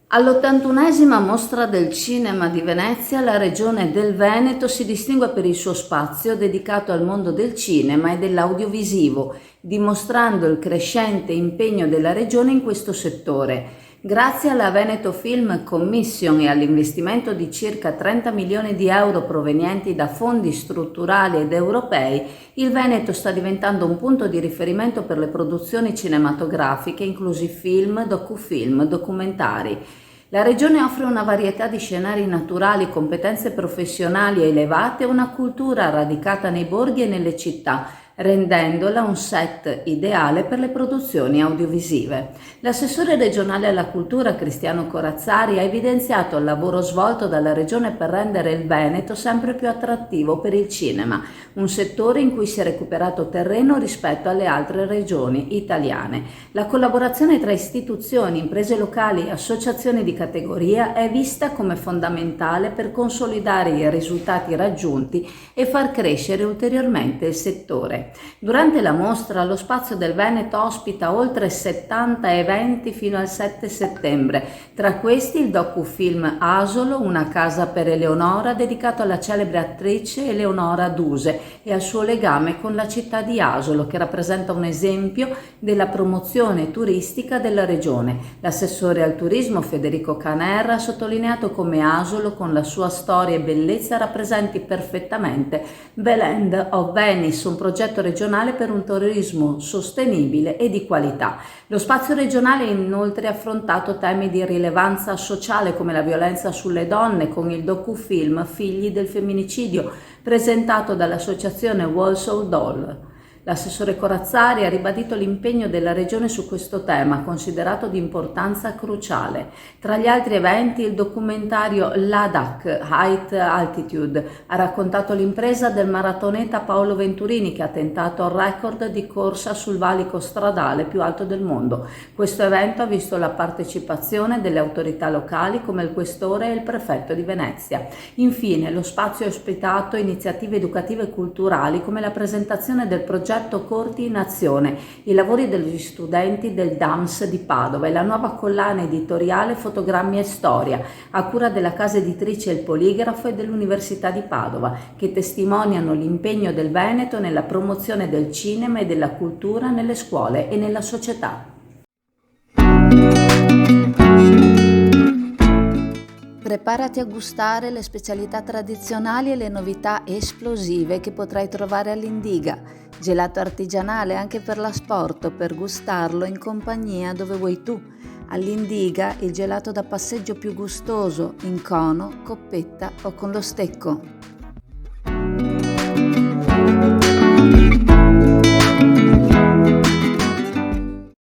All'81esima Mostra del Cinema di Venezia, la regione del Veneto si distingue per il suo spazio dedicato al mondo del cinema e dell'audiovisivo, dimostrando il crescente impegno della regione in questo settore. Grazie alla Veneto Film Commission e all'investimento di circa 30 milioni di euro provenienti da fondi strutturali ed europei, il Veneto sta diventando un punto di riferimento per le produzioni cinematografiche, inclusi film, docufilm, documentari. La regione offre una varietà di scenari naturali, competenze professionali elevate e una cultura radicata nei borghi e nelle città, rendendola un set ideale per le produzioni audiovisive. L'assessore regionale alla cultura Cristiano Corazzari ha evidenziato il lavoro svolto dalla regione per rendere il Veneto sempre più attrattivo per il cinema, un settore in cui si è recuperato terreno rispetto alle altre regioni italiane. La collaborazione tra istituzioni, imprese locali e associazioni di categoria è vista come fondamentale per consolidare i risultati raggiunti e far crescere ulteriormente il settore. Durante la mostra, lo Spazio del Veneto ospita oltre 70 eventi fino al 7 settembre. Tra questi il docufilm Asolo, una casa per Eleonora, dedicato alla celebre attrice Eleonora Duse e al suo legame con la città di Asolo, che rappresenta un esempio della promozione turistica della regione. L'assessore al turismo Federico Canerra ha sottolineato come Asolo, con la sua storia e bellezza, rappresenti perfettamente Blend of Venice, un progetto regionale per un turismo sostenibile e di qualità. Lo spazio regionale ha inoltre affrontato temi di rilevanza sociale come la violenza sulle donne con il docufilm Figli del femminicidio, presentato dall'associazione Walsall Doll. L'assessore Corazzari ha ribadito l'impegno della regione su questo tema, considerato di importanza cruciale. Tra gli altri eventi, il documentario Ladakh Height Altitude ha raccontato l'impresa del maratoneta Paolo Venturini, che ha tentato il record di corsa sul valico stradale più alto del mondo. Questo evento ha visto la partecipazione delle autorità locali come il questore e il prefetto di Venezia. Infine, lo spazio ha ospitato iniziative educative e culturali come la presentazione del progetto Corti in Azione, i lavori degli studenti del DAMS di Padova e la nuova collana editoriale Fotogrammi e Storia, a cura della casa editrice Il Poligrafo e dell'Università di Padova, che testimoniano l'impegno del Veneto nella promozione del cinema e della cultura nelle scuole e nella società. Preparati a gustare le specialità tradizionali e le novità esplosive che potrai trovare all'Indiga. Gelato artigianale anche per l'asporto, per gustarlo in compagnia dove vuoi tu. All'Indiga il gelato da passeggio più gustoso, in cono, coppetta o con lo stecco.